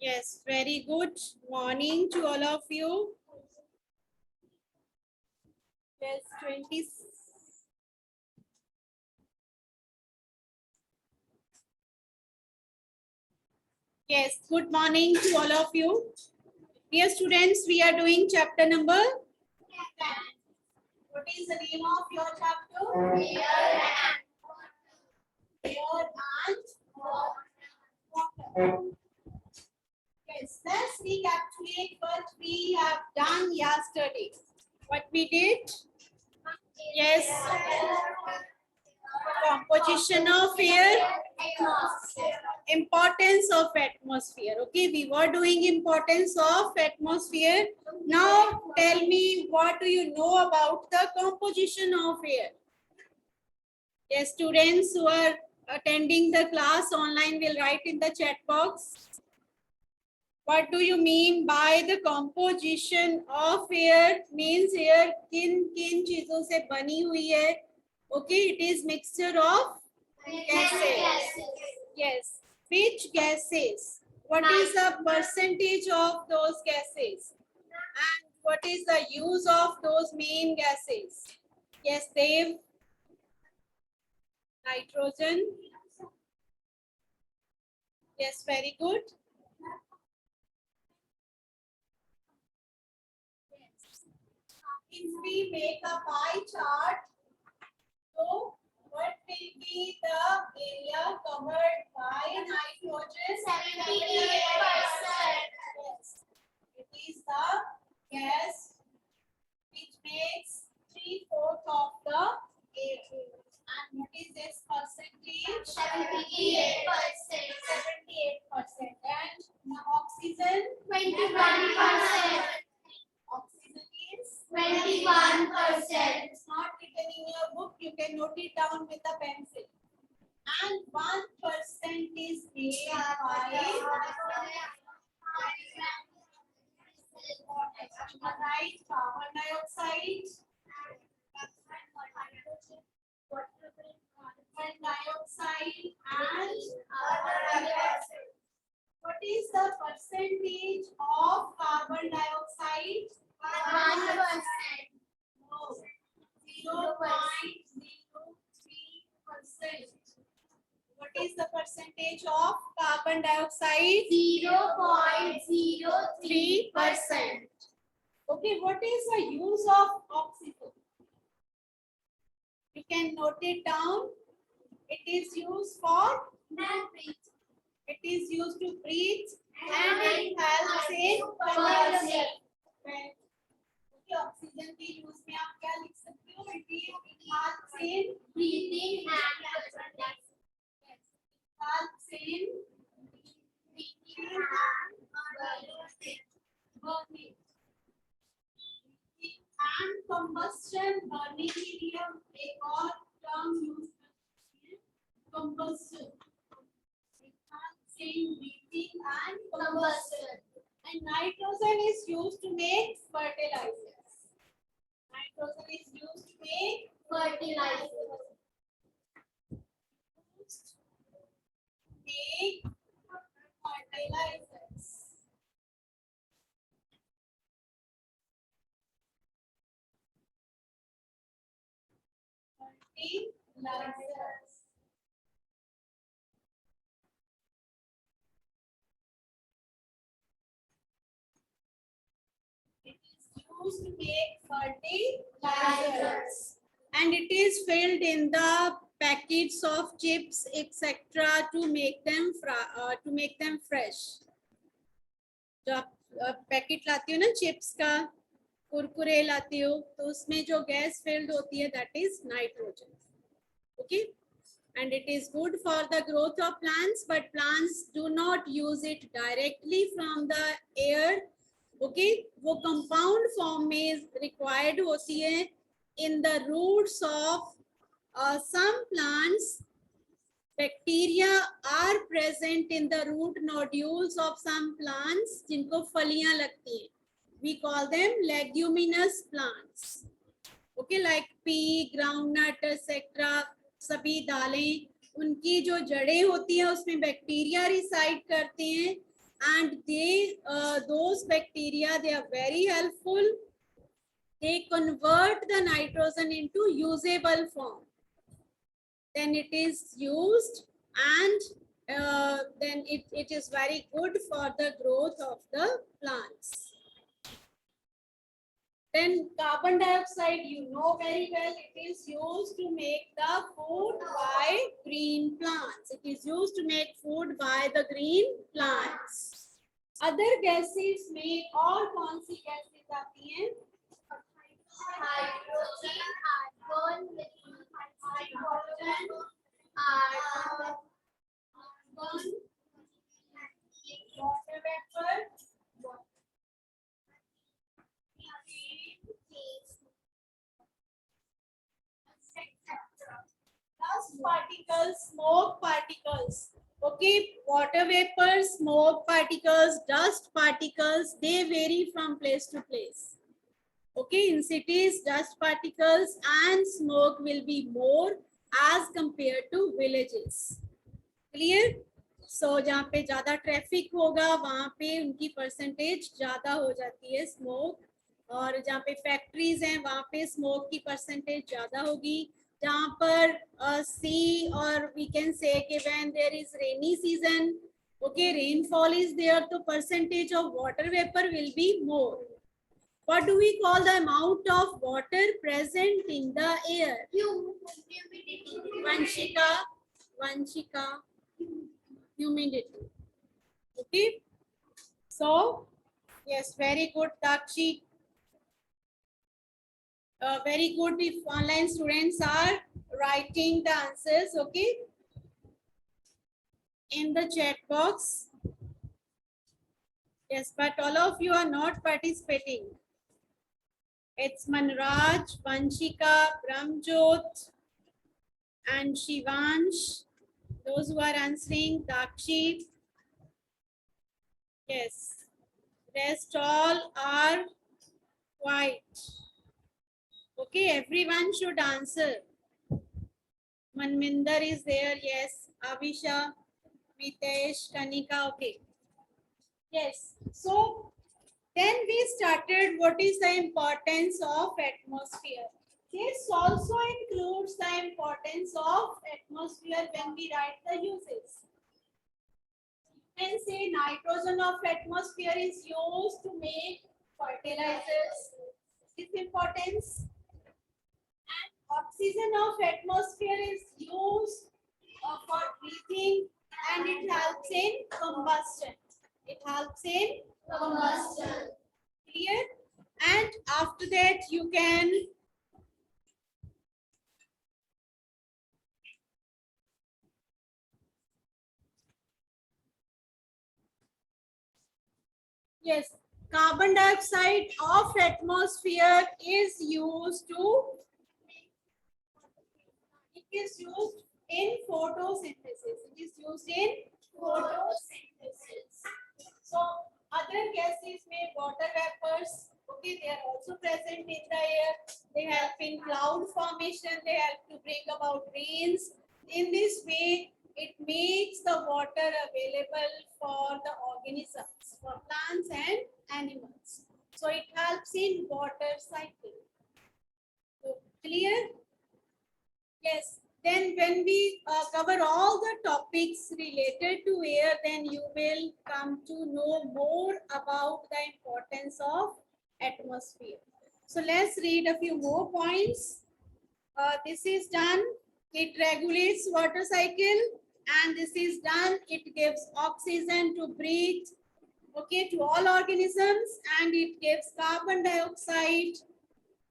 Yes, very good morning to all of you. Yes, 20. Yes, good morning to all of you. Dear students, we are doing chapter number 10. What is the name of your chapter? Air and water. Yes, let's recapitulate what we have done yesterday. What we did? Yes. Composition of air. Importance of atmosphere. Okay, we were doing importance of atmosphere. Now tell me, what do you know about the composition of air? Yes, students who are attending the class online will write in the chat box. What do you mean by the composition of air? Means air किन किन चीजों से बनी हुई है? Okay, it is mixture of gases. Yes. Which gases? What is the percentage of those gases? And what is the use of those main gases? Yes, Dev. Nitrogen. Yes, very good. If we make a pie chart, so what will be the area covered by nitrogen? 78%. Yes. It is the gas which makes 3/4 of the air. And what is this percentage? 78%. 78%. And the oxygen? 21%. Oxygen is 21%. It's not written in your book. You can note it down with a pencil. And 1% is made by right, carbon dioxide, carbon dioxide, and other gases. What is the percentage of carbon dioxide? 1%. No. 0.03%. What is the percentage of carbon dioxide? 0.03%. Okay, what is the use of oxygen? You can note it down. It is used for it is used to breathe and it helps in conversion. Okay, oxygen के use में आप क्या लिख सकते हो? It helps in breathing and conversion. Helps in breathing and burning. And combustion, burning के लिए हम एक और term use करते हैं, combustion. Saying breathing and combustion. And nitrogen is used to make fertilizers. Nitrogen is used to make fertilizers. Used to make fertilizers. Fertilizers. Used to make fertilizers, and it is filled in the packets of chips etc. to make them fresh. जो आप packet लाती हो ना chips का, कुरकुरे लाती हो, तो उसमें जो गैस फिल्ड होती है that is nitrogen. Okay, and it is good for the growth of plants, but plants do not use it directly from the air. Okay, वो compound form में required होती है in the roots of some plants. Bacteria are present in the root nodules of some plants जिनको फलियां लगती हैं. We call them leguminous plants. Okay, like pea, groundnut, etc. सभी दालें, उनकी जो जड़ें होती हैं उसमें बैक्टीरिया रिसाइड करते हैं and those bacteria, they are very helpful. They convert the nitrogen into usable form. Then it is used, and then it is very good for the growth of the plants. Then carbon dioxide, you know very well, it is used to make the food by green plants. It is used to make food by the green plants. Other gases में और कौन सी gases आती हैं? Hydrogen, argon, hydrogen, Argon, water vapor, dust particles, smoke particles. Okay, water vapor, smoke particles, dust particles, they vary from place to place. Okay, in cities, dust particles and smoke will be more as compared to villages. Clear? So, जहाँ पे ज़्यादा traffic होगा वहाँ पे उनकी percentage ज़्यादा हो जाती है स्मोक, और जहाँ पे फैक्ट्रीज हैं वहाँ पे स्मोक की परसेंटेज ज़्यादा होगी. जहाँ पर सी और वी कैन से कि when there is rainy season, okay, rainfall is there, तो percentage of water vapour will be more. What do we call the amount of water present in the air? Vanshika, Vanshika, humidity. Okay. So, yes, very good, Takshi. Very good if online students are writing the answers, okay, in the chat box. Yes, but all of you are not participating. It's Manraj, Vanshika, Brahmjot, and Shivansh. Those who are answering, Dakshi. Yes. Rest all are white. Okay, everyone should answer. Manminder is there, yes. Avisha, Mitesh, Kanika, okay. Yes, so then we started what is the importance of atmosphere. This also includes the importance of atmosphere when we write the uses. You can say nitrogen of atmosphere is used to make fertilizers. Its importance. And oxygen of atmosphere is used for breathing, and it helps in combustion. It helps in combustion. Clear? And after that you can yes, carbon dioxide of atmosphere is used to, it is used in photosynthesis. It is used in photosynthesis. So other gases may water vapors, okay, they are also present in the air. They help in cloud formation. They help to bring about rains. In this way, it makes the water available for the organisms, for plants and animals. So it helps in water cycle. So clear? Yes. Then when we cover all the topics related to air, then you will come to know more about the importance of atmosphere. So let's read a few more points. This is done. It regulates water cycle, and this is done. It gives oxygen to breathe, okay, to all organisms, and it gives carbon dioxide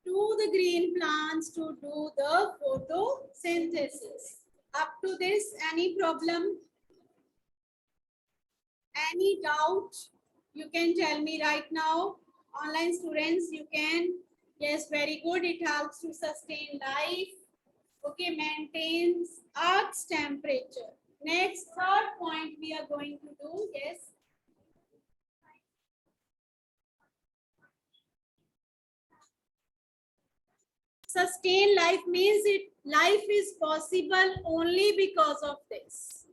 to the green plants to do the photosynthesis. Up to this, any problem? Any doubt? You can tell me right now. Online students, you can. Yes, very good. It helps to sustain life. Okay, maintains Earth's temperature. Next, third point we are going to do. Yes. Sustain life means life is possible only because of this.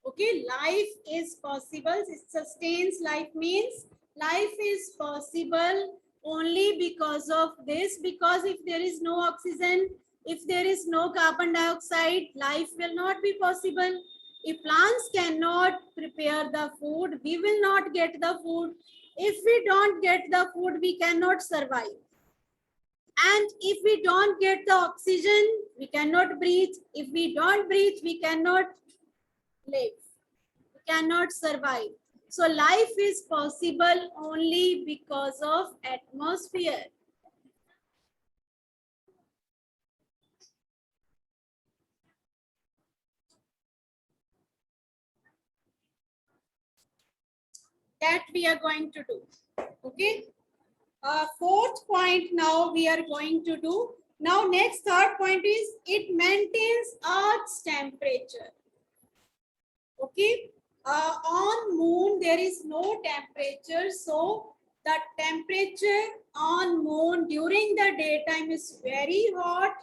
Okay, life is possible. It sustains life means life is possible only because of this. Because if there is no oxygen, if there is no carbon dioxide, life will not be possible. If plants cannot prepare the food, we will not get the food. If we don't get the food, we cannot survive. And if we don't get the oxygen, we cannot breathe. If we don't breathe, we cannot live, cannot survive. So life is possible only because of atmosphere. That we are going to do. Okay. Fourth point now we are going to do. Now next third point is it maintains Earth's temperature. Okay. On moon there is no temperature, so the temperature on moon during the daytime is very hot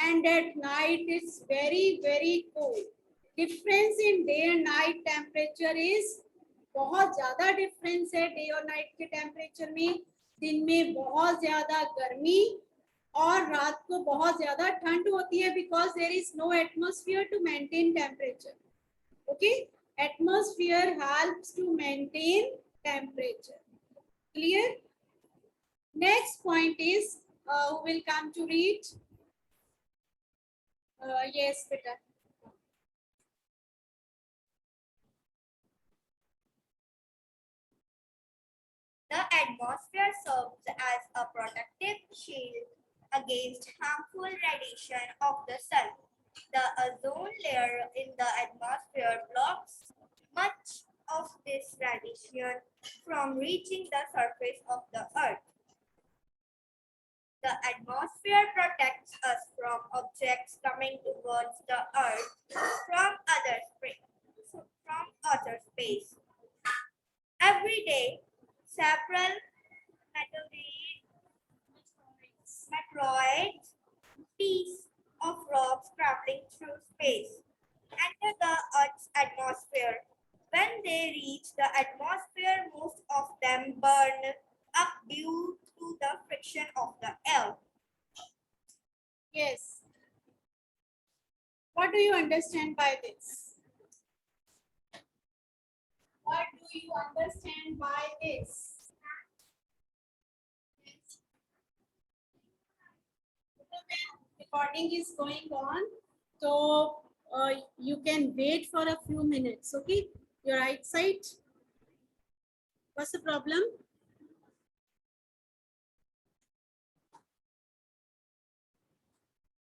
and at night it's very cold. Difference in day and night temperature is बहुत ज्यादा difference है day और night के temperature में. दिन में बहुत ज्यादा गर्मी और रात को बहुत ज्यादा ठंड होती है because there is no atmosphere to maintain temperature. Okay, atmosphere helps to maintain temperature. Clear? Next point is who will come to read? Yes, beta. The atmosphere serves as a protective shield against harmful radiation of the sun. The ozone layer in the atmosphere blocks much of this radiation from reaching the surface of the earth. The atmosphere protects us from objects coming towards the earth from outer space. Every day, several meteoroids, pieces of rocks traveling through space, enter the Earth's atmosphere. When they reach the atmosphere, most of them burn up due to the friction of the air. Yes. What do you understand by this? What do you understand by this? Recording is going on, so you can wait for a few minutes. Okay, your eyesight. What's the problem?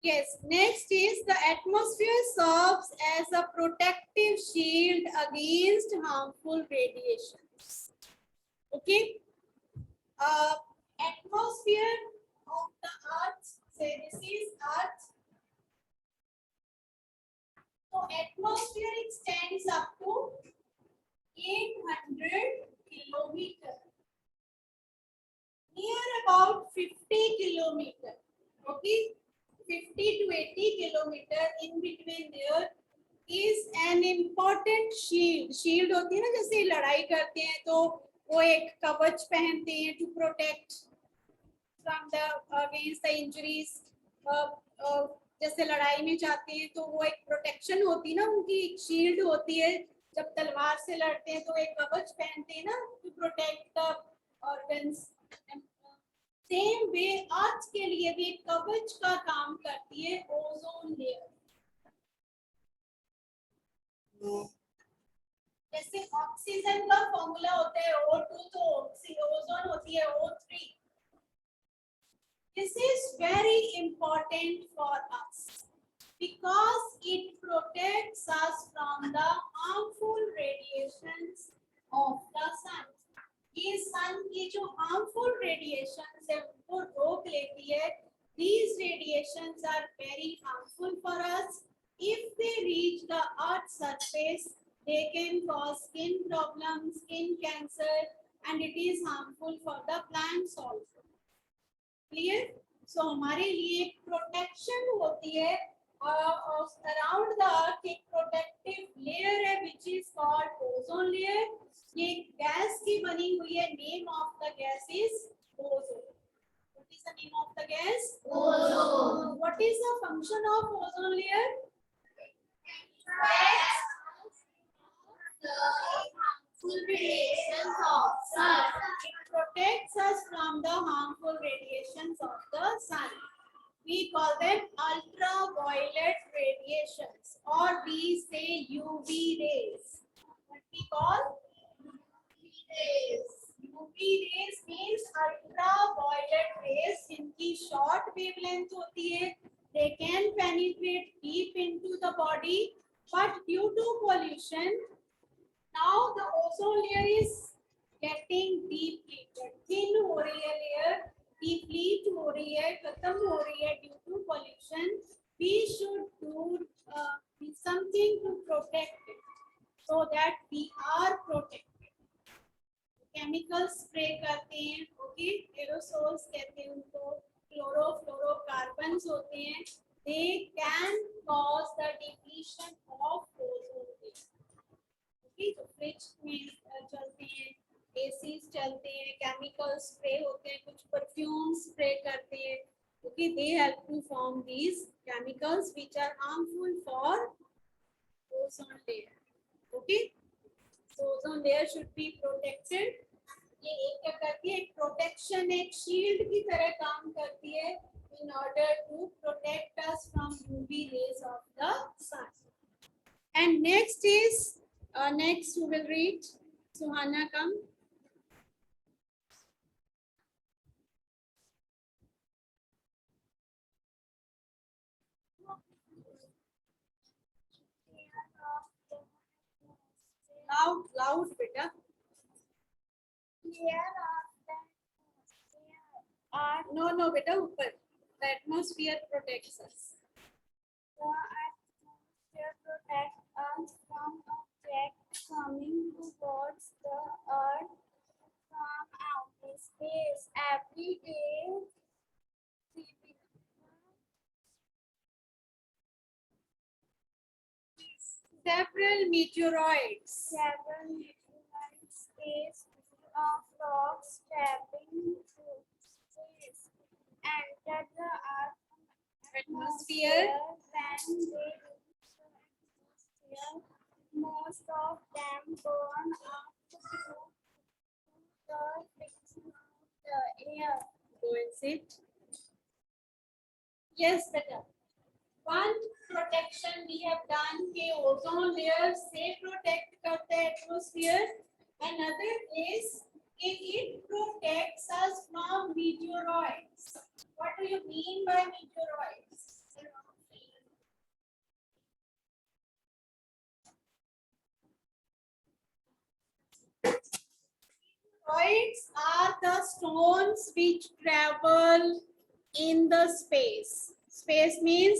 Yes, next is the atmosphere serves as a protective shield against harmful radiations. Okay, atmosphere of the earth, say this is earth. So atmosphere extends up to 800 kilometer, near about 50 kilometer. Okay, 50 to 80 kilometer in between there is an important shield. Shield होती है ना, जैसे लड़ाई करते हैं तो वो एक कवच पहनते हैं to protect from the against the injuries. जैसे लड़ाई में जाते हैं तो वो एक प्रोटेक्शन होती है ना, उनकी एक शील्ड होती है. जब तलवार से लड़ते हैं तो एक कवच पहनते हैं ना to protect the organs. Same way earth के लिए भी एक कवच का काम करती है ओजोन लेयर. जैसे ऑक्सीजन का फॉर्मूला होता है O2, तो ओजोन होती है O3. This is very important for us because it protects us from the harmful radiations of the sun. ये sun की जो harmful radiations है वो रोक लेती है. These radiations are very harmful for us. If they reach the earth's surface, they can cause skin problems, skin cancer, and it is harmful for the plants also. Clear. So हमारे लिए एक protection होती है around the अर्थ, एक protective layer है which is of ozone layer? The harmful radiations of sun. It protects us from the harmful radiations of the sun. We call them ultraviolet radiations, or we say UV rays. What we call? UV rays. UV rays means ultraviolet rays. इनकी short wavelength होती है. They can penetrate deep into the body, but due to pollution, now the ozone layer is getting depleted. Thin हो रही है layer, deplete हो रही है, खत्म हो रही है due to pollution. We should do something to protect it, so that we are protected. Chemical spray करते हैं, okay? Aerosols कहते हैं उनको, chlorofluorocarbons होते हैं. They can cause the depletion of ozone layer. Okay, तो फ्रिज में चलते हैं, एसीज चलते हैं, केमिकल स्प्रे होते हैं, कुछ परफ्यूम स्प्रे करते हैं. Okay, they help to form these chemicals which are harmful for ozone layer. Okay, so ozone layer should be protected. ये एक क्या करती है, एक प्रोटेक्शन, एक शील्ड की तरह काम करती है in order to protect us from UV rays of the sun. And next is next we will read. Suhana, come. Loud, beta. No, beta, ऊपर. The atmosphere protects us. The atmosphere protects us from objects coming towards the earth from outer space. Every day, Several meteoroids. Space of rocks traveling through space enter the earth Atmosphere. when they reach the atmosphere. Most of them burn up due to the friction of the air. Go and sit. Yes, beta. One protection we have done के ozone layer से protect करते हैं atmosphere. Another is कि it protects us from meteoroids. What do you mean by meteoroids? Meteoroids are the stones which travel in the space. Space means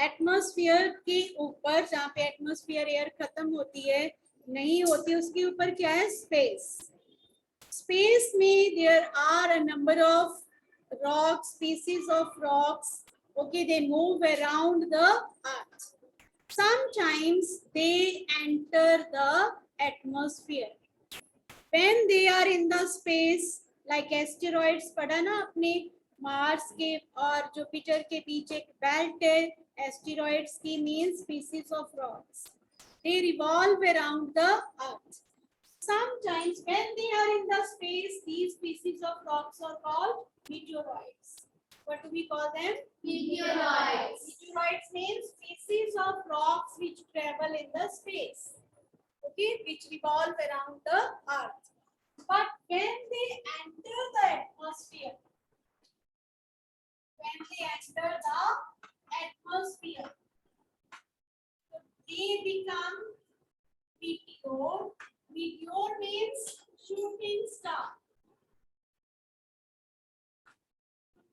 atmosphere के ऊपर, जहाँ पे atmosphere air खत्म होती है, नहीं होती, उसके ऊपर क्या है? स्पेस. स्पेस में there are a number of rocks, species of rocks. Okay, they move around the earth. Sometimes they enter the atmosphere. When they are in the space, like asteroids पढ़ा ना अपने, मार्स के और Jupiter के बीच एक belt है. Asteroids की means species of rocks. They revolve around the earth. Sometimes when they are in the space, these species of rocks are called meteoroids. What do we call them? Meteoroids. Meteoroids means species of rocks which travel in the space. Okay, which revolve around the earth. But when they enter the atmosphere, atmosphere, so they become meteor. Meteor means shooting star.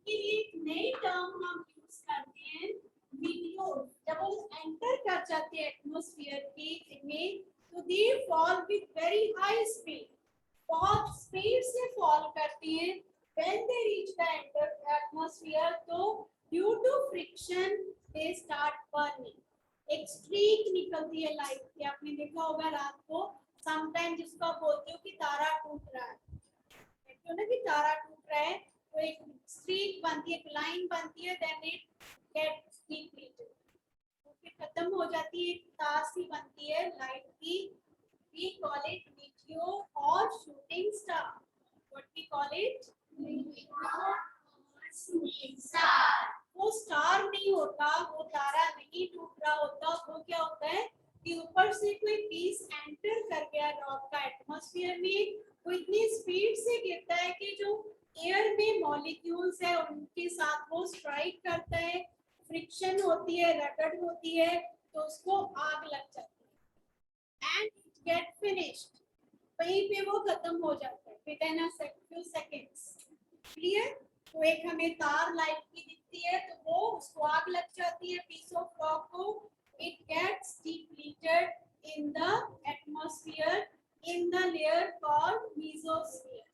एक नई term हम use करते हैं, meteor. जब वो enter कर जाते हैं एटमॉस्फेयर के में, तो they fall with very high speed. बहुत स्पीड से फॉल करती हैं. When they reach the atmosphere, तो due to friction they start burning. एक स्ट्रीक निकलती है लाइट की, आपने देखा होगा रात को. समटाइम जिसको आप बोलते हो कि तारा टूट रहा है, देखते हो ना कि तारा टूट रहा है, तो एक स्ट्रीक बनती है, एक लाइन बनती है, then it gets depleted. खत्म हो जाती है, एक तार सी बनती है लाइट की, we call it meteor or shooting star. What we call it? Meteor or shooting star. वो स्टार नहीं होता, वो तारा नहीं टूट रहा होता, वो क्या होता है कि ऊपर से कोई पीस एंटर कर गया रॉक का एटमॉस्फेयर में, वो इतनी स्पीड से गिरता है कि जो एयर में मॉलिक्यूल्स है उनके साथ वो स्ट्राइक करता है, फ्रिक्शन होती है, रगड़ होती है, तो उसको आग लग जाती है एंड इट गेट फिनिश्ड, वहीं पे वो खत्म हो जाता है with in a few seconds. Clear? तो एक हमें तार लाइट की दिखती है तो वो उसको आग लग जाती है पीस ऑफ रॉक को, it gets depleted in the atmosphere in the layer called mesosphere.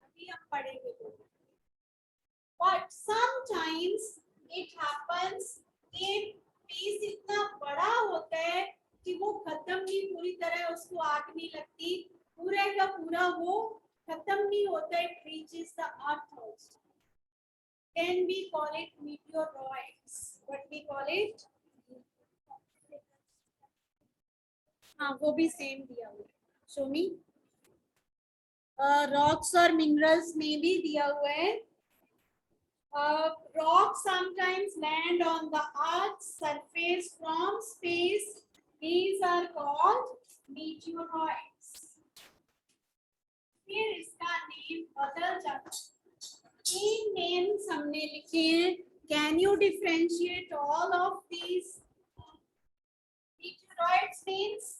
अभी हम पढ़ेंगे तो, बट समटाइम्स इट हैपेंस कि पीस इतना बड़ा होता है कि वो खत्म नहीं, पूरी तरह उसको आग नहीं लगती, पूरे का पूरा वो खत्म नहीं होता, it reaches the earth also, then we call it meteoroids. What we call it? हाँ, वो भी सेम दिया हुआ है, show me. रॉक्स और मिनरल्स में भी दिया हुआ है, rocks sometimes land on the earth's surface from space. These are called meteoroids. फिर इसका नेम बदल जाता है, तीन नेम्स हमने लिखे हैं, can you differentiate all of these? meteoroids means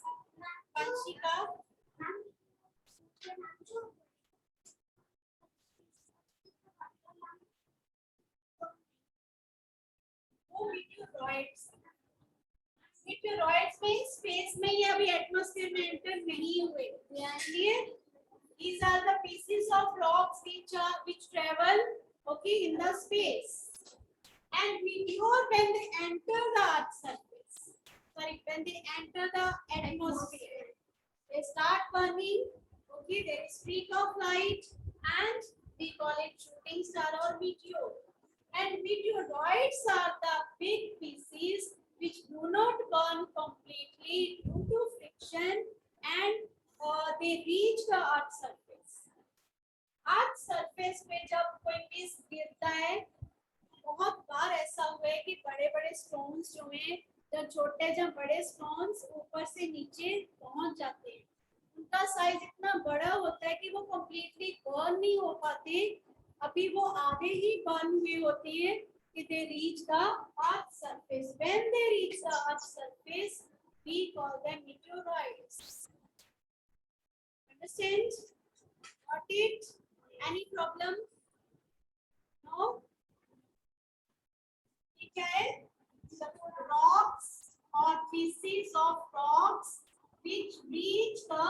Panchhika, वो meteoroids, meteoroids में स्पेस में ही अभी एटमॉस्फेयर में एंटर नहीं हुए, clear? These are the pieces of rocks which travel, okay, in the space. And meteor, when they enter the Earth's surface, sorry, when they enter the atmosphere, they start burning. Okay, there is streak of light, and we call it shooting star or meteor. And meteoroids are the big pieces which do not burn completely due to friction, and they reach the Earth's surface. Earth surface पे जब कोई piece गिरता है, बहुत बार ऐसा हुआ है कि बड़े बड़े स्टोन्स जो हैं, जब बड़े स्टोन्स ऊपर से नीचे पहुंच जाते हैं, उनका साइज इतना बड़ा होता है कि वो कंप्लीटली बर्न नहीं हो पाते, अभी वो आधे ही बर्न हुए होते हैं कि they reach the earth surface. When they reach the earth surface we call them meteoroids. Understand? Got it? Any problem? No? ठीक है? Suppose rocks or pieces of rocks which reach the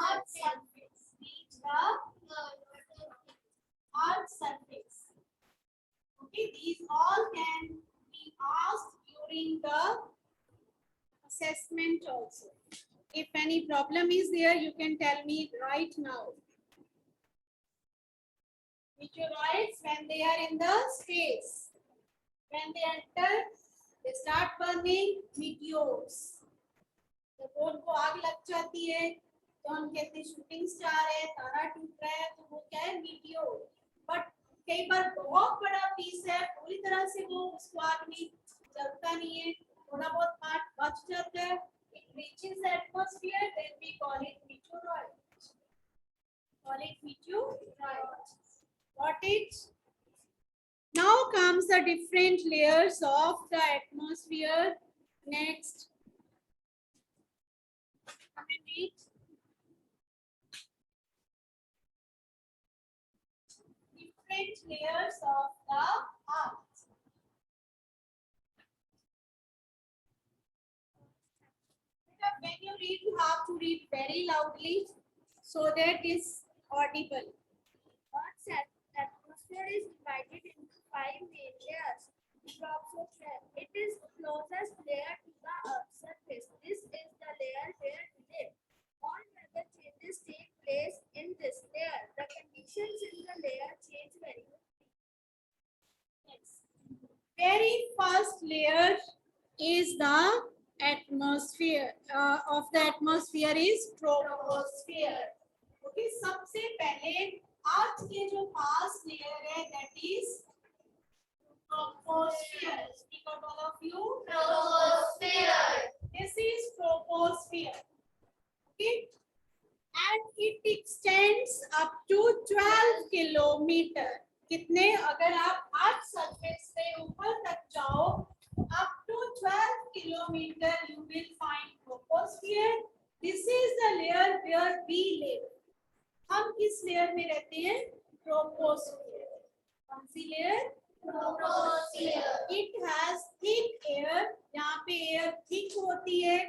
earth surface. Reach the earth surface. Okay, these all can be asked during the assessment also. If any problem is there, you can tell me right now. Meteoroids, when they are in the space, when they enter, they start burning meteors. जब उनको आग लग जाती है तो हम कहते हैं शूटिंग स्टार है, तारा टूट रहा है, तो वो क्या है? मीटियोर. बट कई बार बहुत बड़ा पीस है, पूरी तरह से वो उसको आग नहीं जलता नहीं है, थोड़ा बहुत पार्ट बच जाता है, it reaches the atmosphere, then we call it meteoroid. Call it meteoroid. Got it? Now comes the different layers of the atmosphere. Next. Come and read. Different layers of the earth. When you read, you have to read very loudly so that it's audible. Earth's atmosphere is divided into 5 main layers. Troposphere. It is the closest layer to the Earth's surface. This is the layer where we live. All weather changes take place in this layer. The conditions in the layer change very quickly. Yes. Very is the atmosphere. Of the atmosphere is troposphere. Okay, सबसे पहले आज के जो पास layer है that is troposphere. Speak out all of you. Troposphere. This is troposphere. Okay, and it extends up to 12 kilometre. कितने? अगर आप earth surface से ऊपर तक जाओ, up to 12 kilometer you will find troposphere. This is the layer where we live. हम किस layer में रहते हैं? ट्रोपोस्फियर. कौन सी layer? Troposphere. It has thick air. यहाँ पे एयर थिक होती है,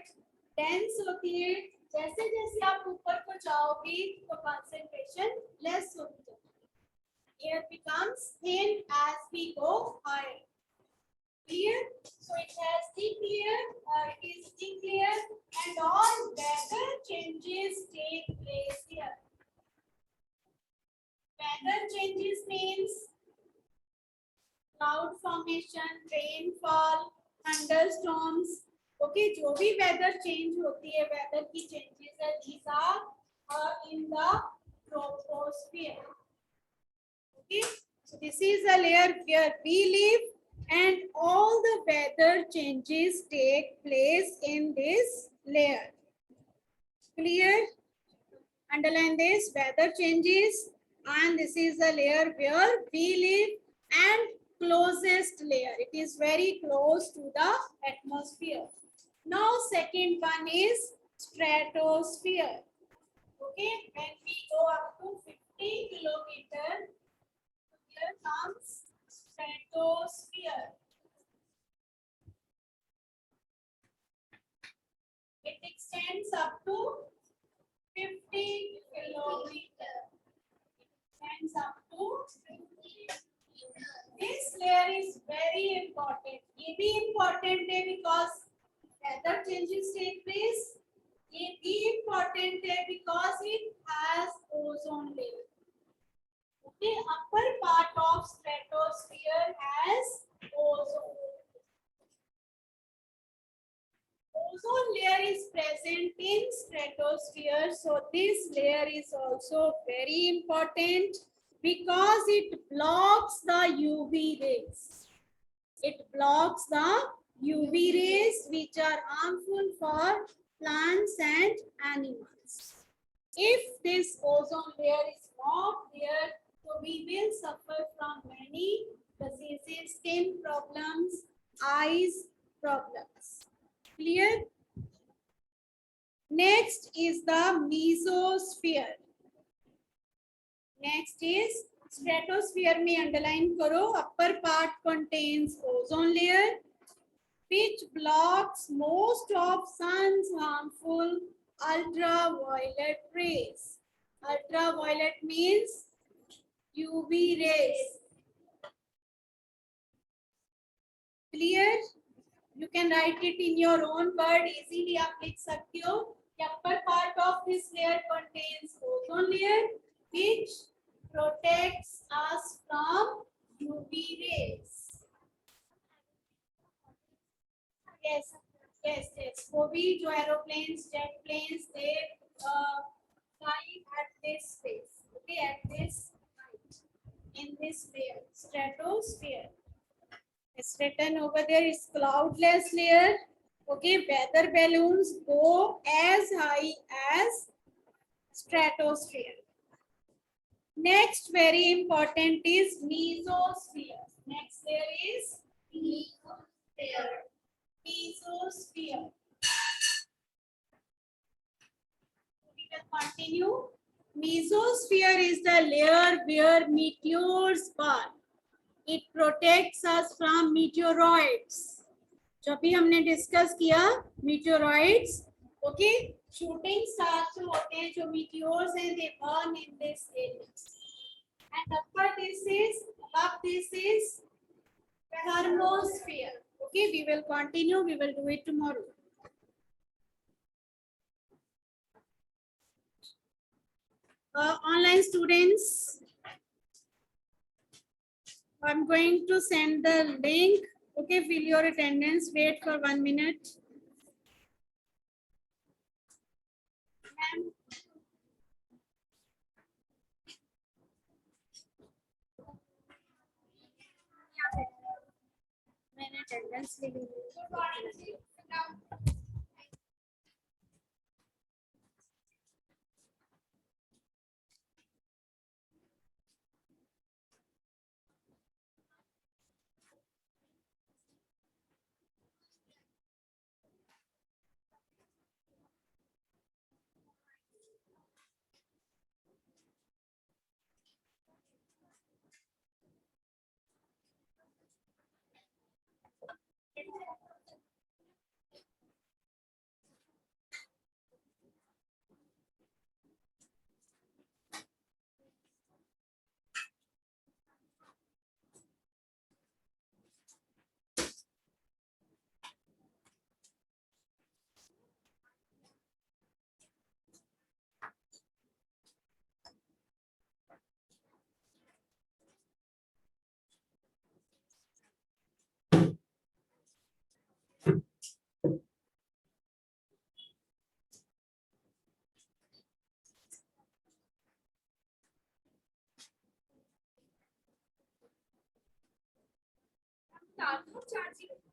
डेंस होती है. जैसे जैसे आप ऊपर को जाओगे तो कंसंट्रेशन लेस होती है. Air becomes thin as we go higher. Clear? So it has thick layer, it is thick layer, and all weather changes take place here. Weather changes means cloud formation, rainfall, thunderstorms. Okay, जो भी weather change होती है, weather की changes है, these are in the troposphere. Okay, so this is a layer where we live, and all the weather changes take place in this layer. Clear? Underline this, weather changes, and this is the layer where we live, and closest layer. It is very close to the atmosphere. Now second one is stratosphere. Okay, when we go up to 50 kilometer, here comes stratosphere. It extends up to 50 kilometer. It extends up to 50. This layer is very important. ये भी important है because weather changes take place. ये भी important है because it has ozone layer. Okay, upper part of stratosphere has ozone. Ozone layer is present in stratosphere, so this layer is also very important because it blocks the UV rays. It blocks the UV rays which are harmful for plants and animals. If this ozone layer is not there, so we will suffer from many diseases, skin problems, eyes problems. Clear? Next is the mesosphere. Next is stratosphere. में underline करो. Upper part contains ozone layer, which blocks most of sun's harmful ultraviolet rays. Ultraviolet means UV rays. Clear? You can write it in your own word easily. आप लिख सकते हो. The upper part of this layer contains ozone layer, which protects us from UV rays. Yes, yes, yes. वो भी जो aeroplanes, jet planes, they fly at this space. Okay, at this height, in this layer, stratosphere. It's written over there is cloudless layer. Okay, weather balloons go as high as stratosphere. Next, very important is mesosphere. Next layer is mesosphere. Mesosphere. We will continue. Mesosphere is the layer where meteors burn. It protects us from meteoroids. जो भी हमने discuss किया meteoroids, okay, shooting stars जो होते हैं, जो meteors हैं, they burn in this area. And above this is thermosphere. Okay, we will continue. We will do it tomorrow. Online students, I'm going to send the link. Okay, fill your attendance. Wait for 1 minute. Ma'am. मैंने attendance ली हुई है। Charging.